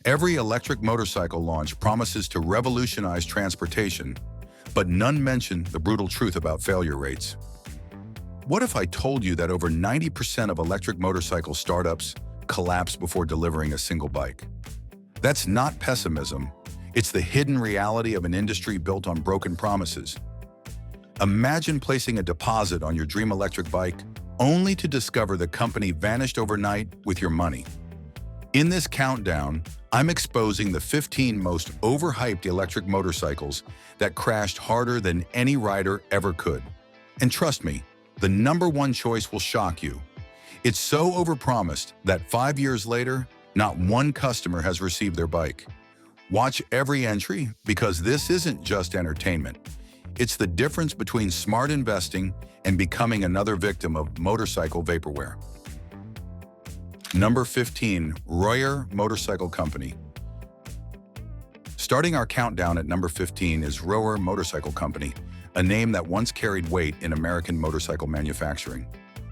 Every electric motorcycle launch promises to revolutionize transportation, but none mention the brutal truth about failure rates. What if I told you that over 90% of electric motorcycle startups collapse before delivering a single bike? That's not pessimism. It's the hidden reality of an industry built on broken promises. Imagine placing a deposit on your dream electric bike only to discover the company vanished overnight with your money. In this countdown, I'm exposing the 15 most overhyped electric motorcycles that crashed harder than any rider ever could. And trust me, the number one choice will shock you. It's so overpromised that 5 years later, not one customer has received their bike. Watch every entry because this isn't just entertainment. It's the difference between smart investing and becoming another victim of motorcycle vaporware. Number 15, Royer Motorcycle Company. Starting our countdown at number 15 is Royer Motorcycle Company, a name that once carried weight in American motorcycle manufacturing.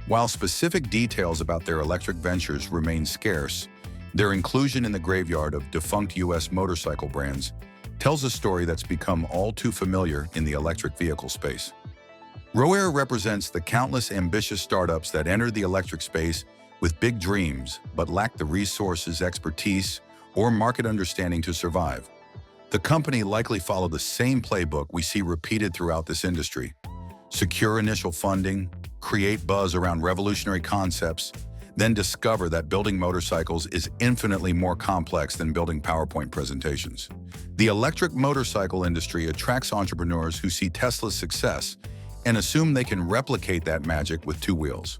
While specific details about their electric ventures remain scarce, their inclusion in the graveyard of defunct U.S. motorcycle brands tells a story that's become all too familiar in the electric vehicle space. Royer represents the countless ambitious startups that entered the electric space with big dreams but lack the resources, expertise, or market understanding to survive. The company likely followed the same playbook we see repeated throughout this industry. Secure initial funding, create buzz around revolutionary concepts, then discover that building motorcycles is infinitely more complex than building PowerPoint presentations. The electric motorcycle industry attracts entrepreneurs who see Tesla's success and assume they can replicate that magic with two wheels.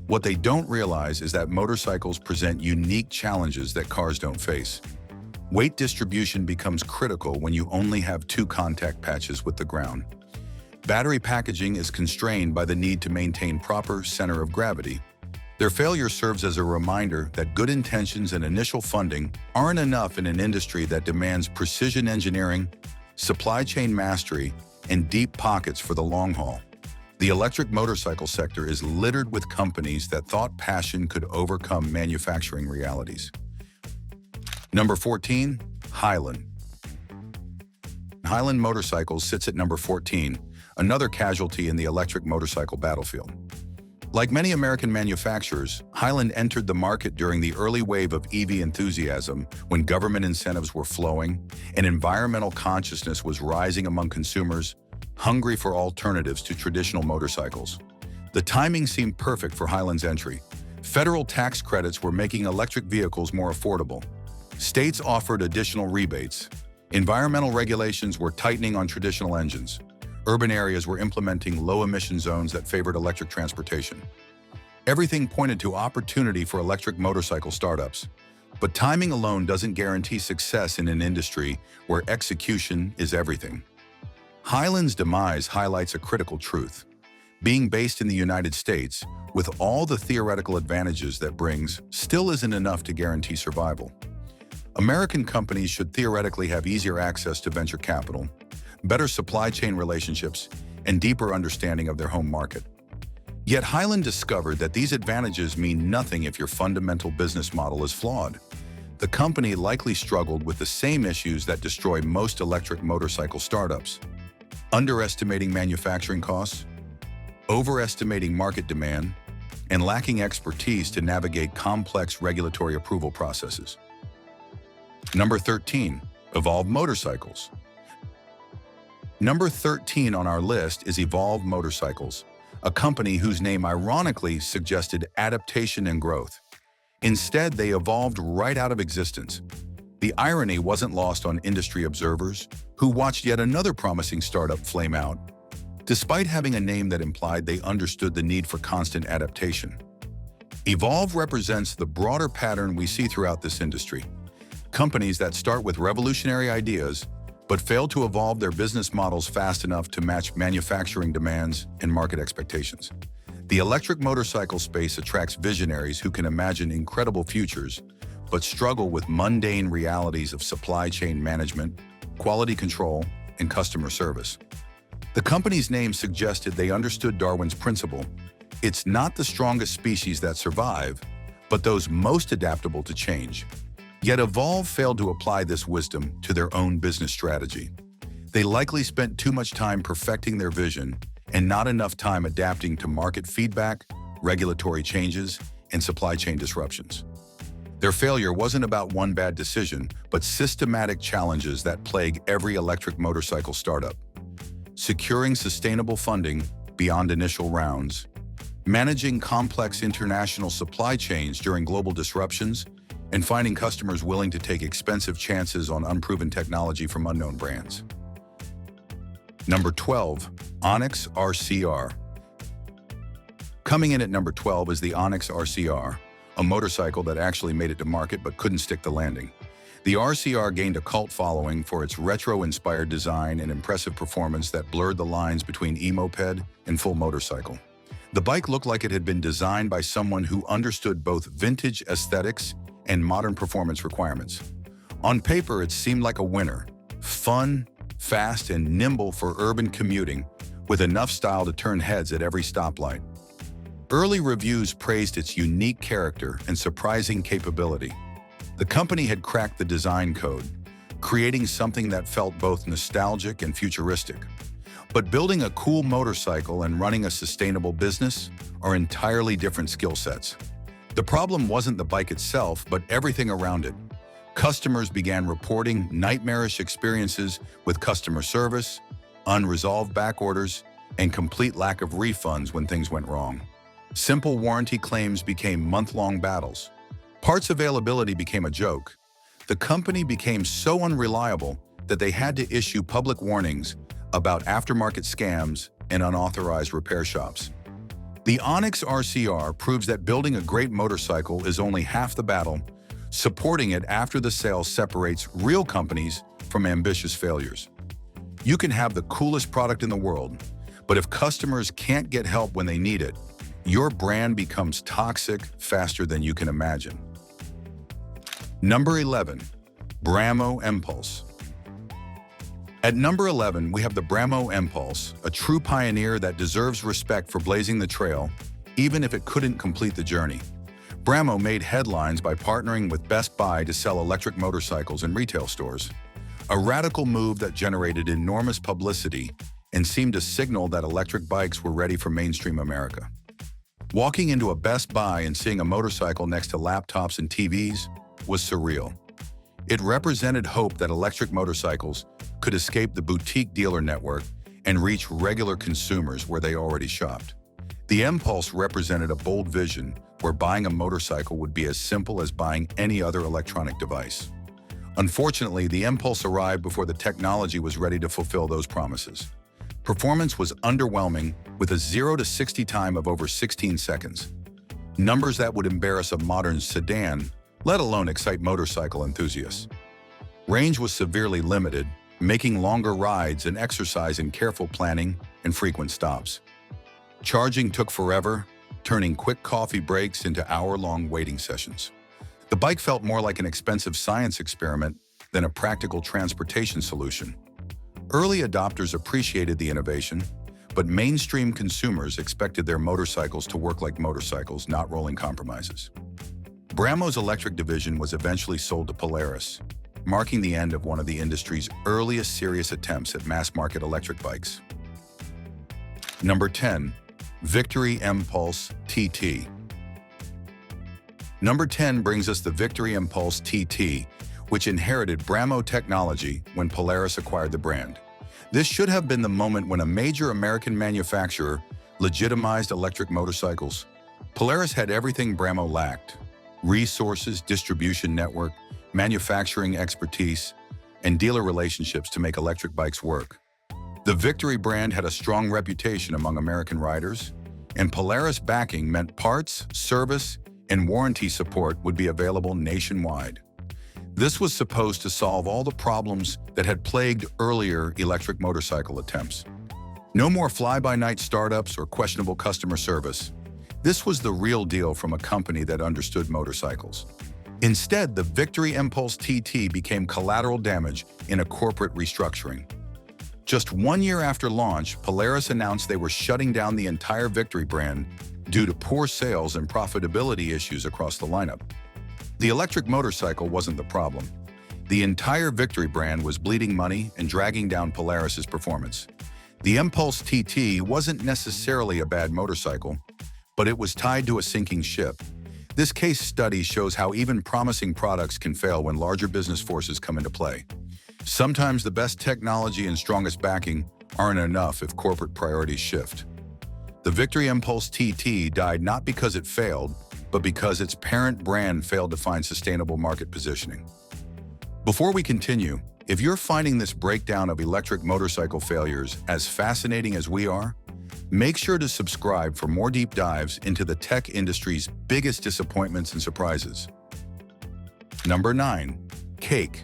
What they don't realize is that motorcycles present unique challenges that cars don't face. Weight distribution becomes critical when you only have two contact patches with the ground. Battery packaging is constrained by the need to maintain proper center of gravity. Their failure serves as a reminder that good intentions and initial funding aren't enough in an industry that demands precision engineering, supply chain mastery, and deep pockets for the long haul. The electric motorcycle sector is littered with companies that thought passion could overcome manufacturing realities. Number 14, Highland. Highland Motorcycles sits at number 14, another casualty in the electric motorcycle battlefield. Like many American manufacturers, Highland entered the market during the early wave of EV enthusiasm when government incentives were flowing and environmental consciousness was rising among consumers hungry for alternatives to traditional motorcycles. The timing seemed perfect for Highland's entry. Federal tax credits were making electric vehicles more affordable. States offered additional rebates. Environmental regulations were tightening on traditional engines. Urban areas were implementing low-emission zones that favored electric transportation. Everything pointed to opportunity for electric motorcycle startups. But timing alone doesn't guarantee success in an industry where execution is everything. Highland's demise highlights a critical truth. Being based in the United States, with all the theoretical advantages that brings, still isn't enough to guarantee survival. American companies should theoretically have easier access to venture capital, better supply chain relationships, and deeper understanding of their home market. Yet Highland discovered that these advantages mean nothing if your fundamental business model is flawed. The company likely struggled with the same issues that destroy most electric motorcycle startups: underestimating manufacturing costs, overestimating market demand, and lacking expertise to navigate complex regulatory approval processes. Number 13, Evolve Motorcycles. Number 13 on our list is Evolve Motorcycles, a company whose name ironically suggested adaptation and growth. Instead, they evolved right out of existence. The irony wasn't lost on industry observers, who watched yet another promising startup flame out, despite having a name that implied they understood the need for constant adaptation. Evolve represents the broader pattern we see throughout this industry. Companies that start with revolutionary ideas, but fail to evolve their business models fast enough to match manufacturing demands and market expectations. The electric motorcycle space attracts visionaries who can imagine incredible futures, but struggle with mundane realities of supply chain management, quality control, and customer service. The company's name suggested they understood Darwin's principle. It's not the strongest species that survive, but those most adaptable to change. Yet Evolve failed to apply this wisdom to their own business strategy. They likely spent too much time perfecting their vision and not enough time adapting to market feedback, regulatory changes, and supply chain disruptions. Their failure wasn't about one bad decision, but systematic challenges that plague every electric motorcycle startup. Securing sustainable funding beyond initial rounds, managing complex international supply chains during global disruptions, and finding customers willing to take expensive chances on unproven technology from unknown brands. Number 12, Onyx RCR. Coming in at number 12 is the Onyx RCR, a motorcycle that actually made it to market but couldn't stick the landing. The RCR gained a cult following for its retro-inspired design and impressive performance that blurred the lines between e-moped and full motorcycle. The bike looked like it had been designed by someone who understood both vintage aesthetics and modern performance requirements. On paper, it seemed like a winner. Fun, fast, and nimble for urban commuting, with enough style to turn heads at every stoplight. Early reviews praised its unique character and surprising capability. The company had cracked the design code, creating something that felt both nostalgic and futuristic. But building a cool motorcycle and running a sustainable business are entirely different skill sets. The problem wasn't the bike itself, but everything around it. Customers began reporting nightmarish experiences with customer service, unresolved back orders, and complete lack of refunds when things went wrong. Simple warranty claims became month-long battles. Parts availability became a joke. The company became so unreliable that they had to issue public warnings about aftermarket scams and unauthorized repair shops. The Onyx RCR proves that building a great motorcycle is only half the battle. Supporting it after the sale separates real companies from ambitious failures. You can have the coolest product in the world, but if customers can't get help when they need it, your brand becomes toxic faster than you can imagine. Number 11, Bramo Impulse. At number 11, we have the Bramo Impulse, a true pioneer that deserves respect for blazing the trail, even if it couldn't complete the journey. Bramo made headlines by partnering with Best Buy to sell electric motorcycles in retail stores, a radical move that generated enormous publicity and seemed to signal that electric bikes were ready for mainstream America. Walking into a Best Buy and seeing a motorcycle next to laptops and TVs was surreal. It represented hope that electric motorcycles could escape the boutique dealer network and reach regular consumers where they already shopped. The Impulse represented a bold vision where buying a motorcycle would be as simple as buying any other electronic device. Unfortunately, the Impulse arrived before the technology was ready to fulfill those promises. Performance was underwhelming, with a 0 to 60 time of over 16 seconds. Numbers that would embarrass a modern sedan, let alone excite motorcycle enthusiasts. Range was severely limited, making longer rides an exercise in careful planning and frequent stops. Charging took forever, turning quick coffee breaks into hour-long waiting sessions. The bike felt more like an expensive science experiment than a practical transportation solution. Early adopters appreciated the innovation, but mainstream consumers expected their motorcycles to work like motorcycles, not rolling compromises. Bramo's electric division was eventually sold to Polaris, marking the end of one of the industry's earliest serious attempts at mass-market electric bikes. Number 10, Victory Impulse TT. Number 10 brings us the Victory Impulse TT, which inherited Bramo technology when Polaris acquired the brand. This should have been the moment when a major American manufacturer legitimized electric motorcycles. Polaris had everything Bramo lacked: resources, distribution network, manufacturing expertise, and dealer relationships to make electric bikes work. The Victory brand had a strong reputation among American riders, and Polaris backing meant parts, service, and warranty support would be available nationwide. This was supposed to solve all the problems that had plagued earlier electric motorcycle attempts. No more fly-by-night startups or questionable customer service. This was the real deal from a company that understood motorcycles. Instead, the Victory Impulse TT became collateral damage in a corporate restructuring. Just 1 year after launch, Polaris announced they were shutting down the entire Victory brand due to poor sales and profitability issues across the lineup. The electric motorcycle wasn't the problem. The entire Victory brand was bleeding money and dragging down Polaris's performance. The Impulse TT wasn't necessarily a bad motorcycle, but it was tied to a sinking ship. This case study shows how even promising products can fail when larger business forces come into play. Sometimes the best technology and strongest backing aren't enough if corporate priorities shift. The Victory Impulse TT died not because it failed, but because its parent brand failed to find sustainable market positioning. Before we continue, if you're finding this breakdown of electric motorcycle failures as fascinating as we are, make sure to subscribe for more deep dives into the tech industry's biggest disappointments and surprises. Number 9. Cake.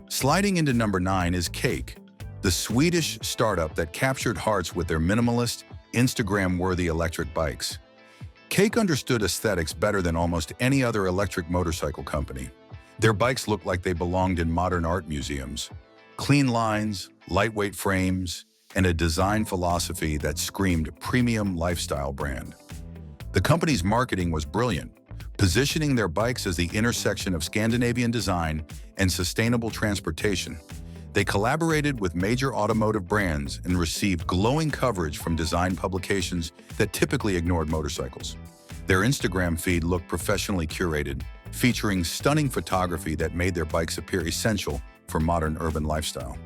Sliding into number 9 is Cake, the Swedish startup that captured hearts with their minimalist, Instagram-worthy electric bikes. Cake understood aesthetics better than almost any other electric motorcycle company. Their bikes looked like they belonged in modern art museums. Clean lines, lightweight frames, and a design philosophy that screamed premium lifestyle brand. The company's marketing was brilliant, positioning their bikes as the intersection of Scandinavian design and sustainable transportation. They collaborated with major automotive brands and received glowing coverage from design publications that typically ignored motorcycles. Their Instagram feed looked professionally curated, featuring stunning photography that made their bikes appear essential for modern urban lifestyle.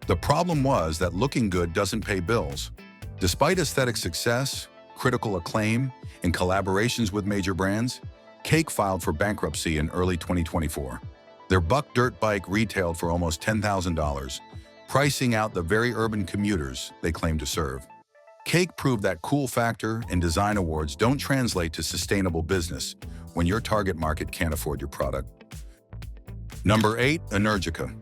The problem was that looking good doesn't pay bills. Despite aesthetic success, critical acclaim, and collaborations with major brands, Cake filed for bankruptcy in early 2024. Their Buck dirt bike retailed for almost $10,000, pricing out the very urban commuters they claimed to serve. Cake proved that cool factor and design awards don't translate to sustainable business when your target market can't afford your product. Number 8. Energica.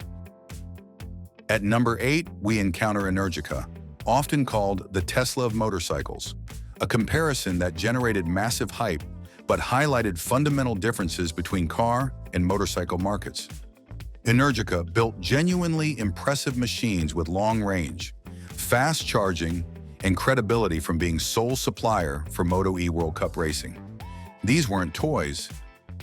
At number 8, we encounter Energica, often called the Tesla of motorcycles, a comparison that generated massive hype but highlighted fundamental differences between car and motorcycle markets. Energica built genuinely impressive machines with long range, fast charging, and credibility from being sole supplier for Moto E World Cup racing. These weren't toys.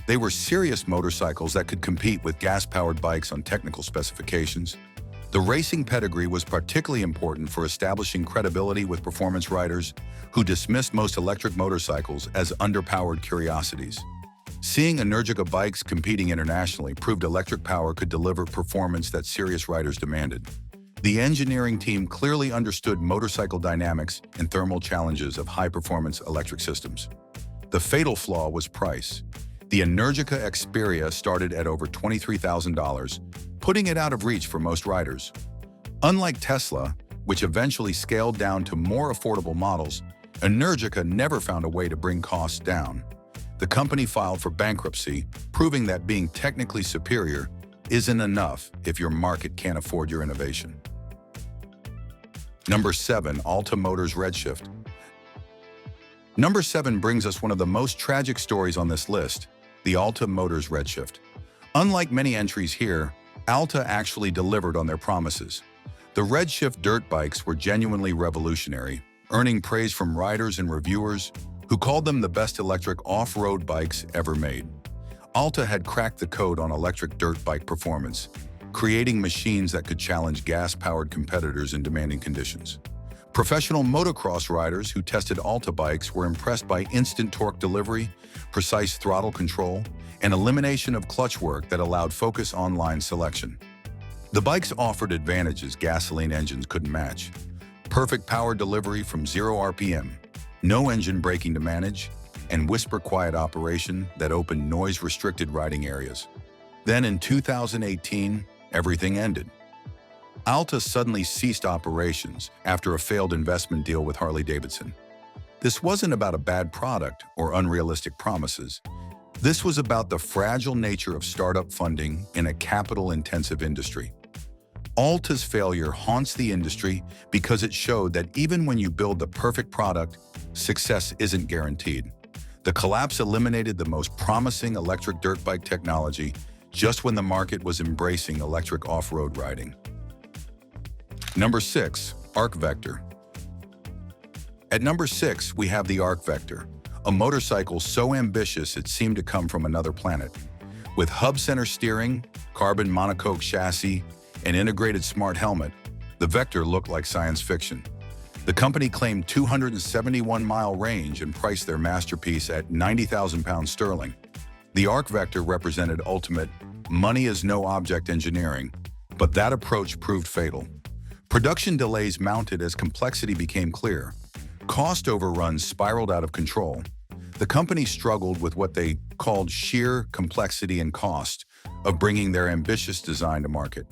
They were serious motorcycles that could compete with gas-powered bikes on technical specifications. The racing pedigree was particularly important for establishing credibility with performance riders who dismissed most electric motorcycles as underpowered curiosities. Seeing Energica bikes competing internationally proved electric power could deliver performance that serious riders demanded. The engineering team clearly understood motorcycle dynamics and thermal challenges of high-performance electric systems. The fatal flaw was price. The Energica Xperia started at over $23,000, putting it out of reach for most riders. Unlike Tesla, which eventually scaled down to more affordable models, Energica never found a way to bring costs down. The company filed for bankruptcy, proving that being technically superior isn't enough if your market can't afford your innovation. Number 7. Alta Motors Redshift. Number 7 brings us one of the most tragic stories on this list, the Alta Motors Redshift. Unlike many entries here, Alta actually delivered on their promises. The Redshift dirt bikes were genuinely revolutionary, earning praise from riders and reviewers who called them the best electric off-road bikes ever made. Alta had cracked the code on electric dirt bike performance, creating machines that could challenge gas-powered competitors in demanding conditions. Professional motocross riders who tested Alta bikes were impressed by instant torque delivery, precise throttle control, and elimination of clutch work that allowed focus on-line selection. The bikes offered advantages gasoline engines couldn't match. Perfect power delivery from 0 RPM, no engine braking to manage, and whisper-quiet operation that opened noise-restricted riding areas. Then in 2018, everything ended. Alta suddenly ceased operations after a failed investment deal with Harley-Davidson. This wasn't about a bad product or unrealistic promises. This was about the fragile nature of startup funding in a capital-intensive industry. Alta's failure haunts the industry because it showed that even when you build the perfect product, success isn't guaranteed. The collapse eliminated the most promising electric dirt bike technology just when the market was embracing electric off-road riding. Number 6. Arc Vector. At number 6, we have the Arc Vector, a motorcycle so ambitious it seemed to come from another planet. With hub-center steering, carbon monocoque chassis, and integrated smart helmet, the Vector looked like science fiction. The company claimed 271-mile range and priced their masterpiece at £90,000 sterling. The Arc Vector represented ultimate money-is-no-object engineering, but that approach proved fatal. Production delays mounted as complexity became clear. Cost overruns spiraled out of control. The company struggled with what they called sheer complexity and cost of bringing their ambitious design to market.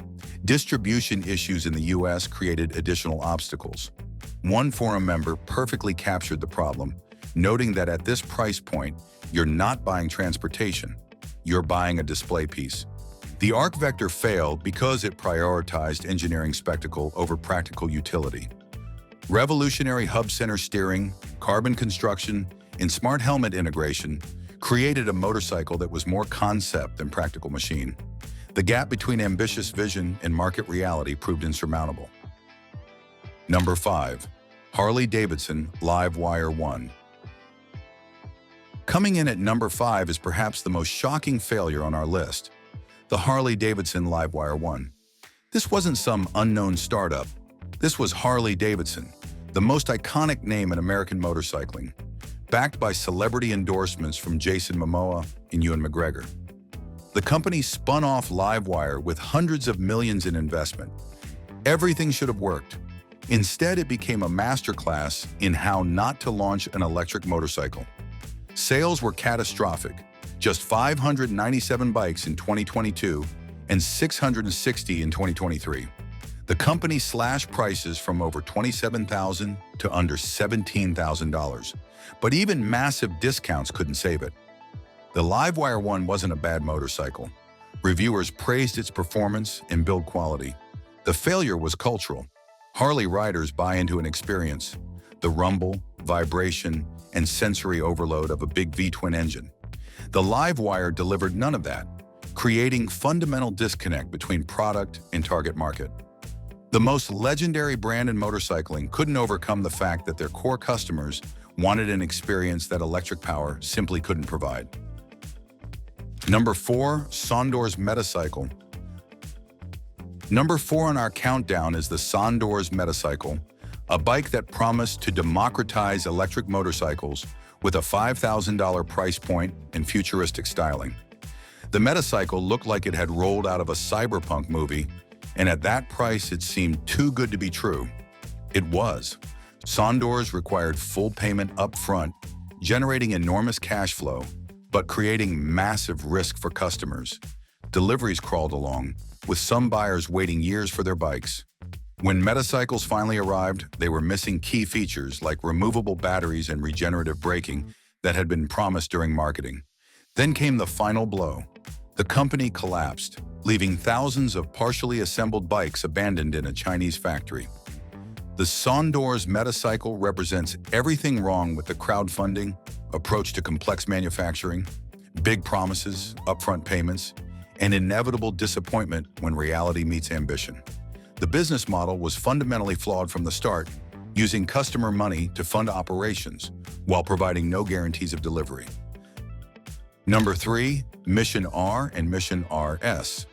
Distribution issues in the US created additional obstacles. One forum member perfectly captured the problem, noting that at this price point, you're not buying transportation, you're buying a display piece. The Arc Vector failed because it prioritized engineering spectacle over practical utility. Revolutionary hub-center steering, carbon construction, and smart helmet integration created a motorcycle that was more concept than practical machine. The gap between ambitious vision and market reality proved insurmountable. Number 5. Harley-Davidson Livewire 1. Coming in at number 5 is perhaps the most shocking failure on our list. The Harley-Davidson Livewire 1. This wasn't some unknown startup. This was Harley-Davidson, the most iconic name in American motorcycling, backed by celebrity endorsements from Jason Momoa and Ewan McGregor. The company spun off Livewire with hundreds of millions in investment. Everything should have worked. Instead, it became a masterclass in how not to launch an electric motorcycle. Sales were catastrophic. Just 597 bikes in 2022 and 660 in 2023. The company slashed prices from over $27,000 to under $17,000, but even massive discounts couldn't save it. The Livewire 1 wasn't a bad motorcycle. Reviewers praised its performance and build quality. The failure was cultural. Harley riders buy into an experience, the rumble, vibration, and sensory overload of a big V-twin engine. The Livewire delivered none of that, creating fundamental disconnect between product and target market. The most legendary brand in motorcycling couldn't overcome the fact that their core customers wanted an experience that electric power simply couldn't provide. Number 4. Sondor's Metacycle. Number 4 on our countdown is the Sondor's Metacycle, a bike that promised to democratize electric motorcycles with a $5,000 price point and futuristic styling. The Metacycle looked like it had rolled out of a cyberpunk movie, and at that price it seemed too good to be true. It was. Sondor's required full payment up front, generating enormous cash flow, but creating massive risk for customers. Deliveries crawled along, with some buyers waiting years for their bikes. When Metacycles finally arrived, they were missing key features like removable batteries and regenerative braking that had been promised during marketing. Then came the final blow. The company collapsed, leaving thousands of partially assembled bikes abandoned in a Chinese factory. The Sondor's Metacycle represents everything wrong with the crowdfunding approach to complex manufacturing, big promises, upfront payments, and inevitable disappointment when reality meets ambition. The business model was fundamentally flawed from the start, using customer money to fund operations while providing no guarantees of delivery. Number 3. Mission R and Mission RS.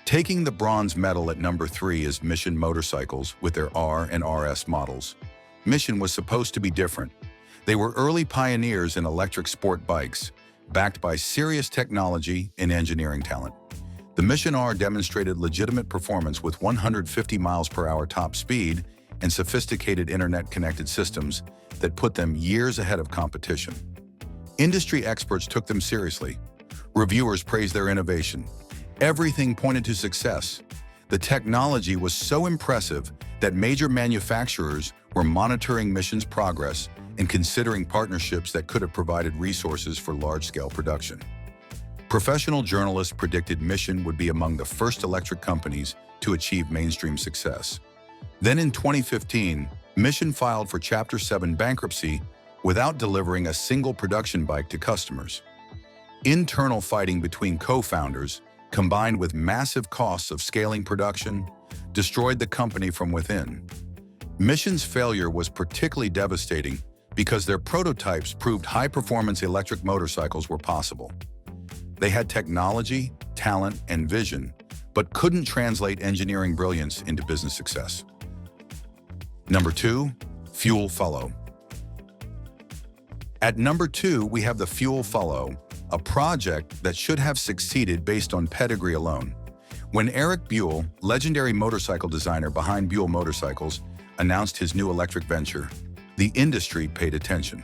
Taking the bronze medal at number 3 is Mission Motorcycles with their R and RS models. Mission was supposed to be different. They were early pioneers in electric sport bikes, backed by serious technology and engineering talent. The Mission R demonstrated legitimate performance with 150 miles per hour top speed and sophisticated internet-connected systems that put them years ahead of competition. Industry experts took them seriously. Reviewers praised their innovation. Everything pointed to success. The technology was so impressive that major manufacturers were monitoring Mission's progress and considering partnerships that could have provided resources for large-scale production. Professional journalists predicted Mission would be among the first electric companies to achieve mainstream success. Then in 2015, Mission filed for Chapter 7 bankruptcy without delivering a single production bike to customers. Internal fighting between co-founders, combined with massive costs of scaling production, destroyed the company from within. Mission's failure was particularly devastating because their prototypes proved high-performance electric motorcycles were possible. They had technology, talent, and vision, but couldn't translate engineering brilliance into business success. Number 2, Fuel Follow. At number 2, we have the Fuel Follow, a project that should have succeeded based on pedigree alone. When Eric Buell, legendary motorcycle designer behind Buell Motorcycles, announced his new electric venture, the industry paid attention.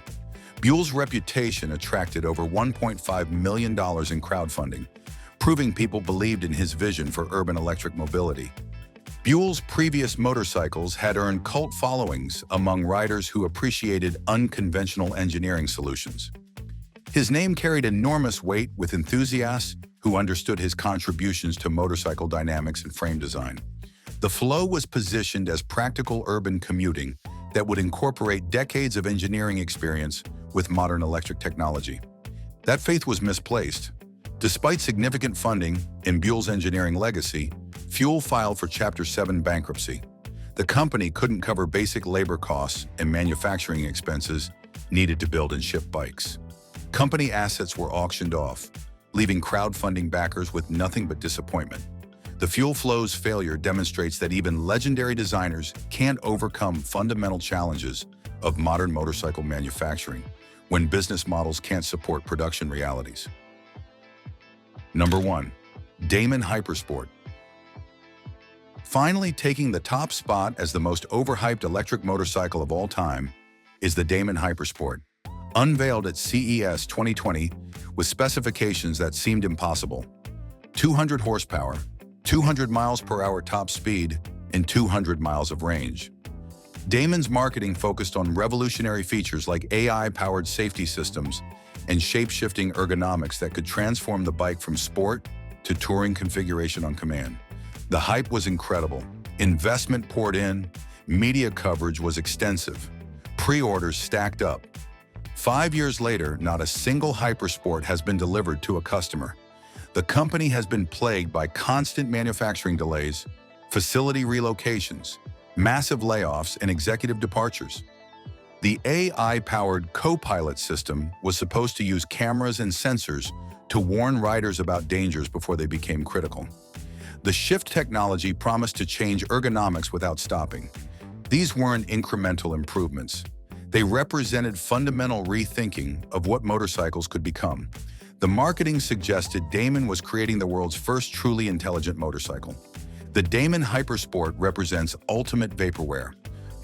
Buell's reputation attracted over $1.5 million in crowdfunding, proving people believed in his vision for urban electric mobility. Buell's previous motorcycles had earned cult followings among riders who appreciated unconventional engineering solutions. His name carried enormous weight with enthusiasts who understood his contributions to motorcycle dynamics and frame design. The Flow was positioned as practical urban commuting that would incorporate decades of engineering experience with modern electric technology. That faith was misplaced. Despite significant funding in Buell's engineering legacy, Fuel filed for Chapter 7 bankruptcy. The company couldn't cover basic labor costs and manufacturing expenses needed to build and ship bikes. Company assets were auctioned off, leaving crowdfunding backers with nothing but disappointment. The Fuel Flow's failure demonstrates that even legendary designers can't overcome fundamental challenges of modern motorcycle manufacturing when business models can't support production realities. Number 1, Damon Hypersport. Finally taking the top spot as the most overhyped electric motorcycle of all time is the Damon Hypersport. Unveiled at CES 2020 with specifications that seemed impossible: 200 horsepower, 200 miles per hour top speed, and 200 miles of range. Damon's marketing focused on revolutionary features like AI-powered safety systems and shape-shifting ergonomics that could transform the bike from sport to touring configuration on command. The hype was incredible. Investment poured in, media coverage was extensive, pre-orders stacked up. 5 years later, not a single Hypersport has been delivered to a customer. The company has been plagued by constant manufacturing delays, facility relocations, massive layoffs, and executive departures. The AI-powered co-pilot system was supposed to use cameras and sensors to warn riders about dangers before they became critical. The Shift technology promised to change ergonomics without stopping. These weren't incremental improvements. They represented fundamental rethinking of what motorcycles could become. The marketing suggested Damon was creating the world's first truly intelligent motorcycle. The Damon Hypersport represents ultimate vaporware,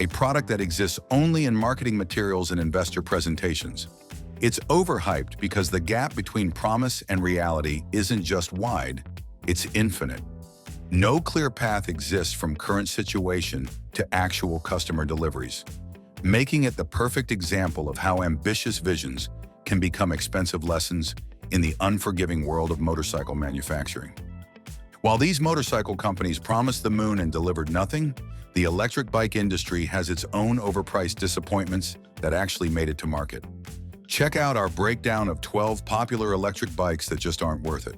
a product that exists only in marketing materials and investor presentations. It's overhyped because the gap between promise and reality isn't just wide, it's infinite. No clear path exists from current situation to actual customer deliveries, making it the perfect example of how ambitious visions can become expensive lessons in the unforgiving world of motorcycle manufacturing. While these motorcycle companies promised the moon and delivered nothing, the electric bike industry has its own overpriced disappointments that actually made it to market. Check out our breakdown of 12 popular electric bikes that just aren't worth it.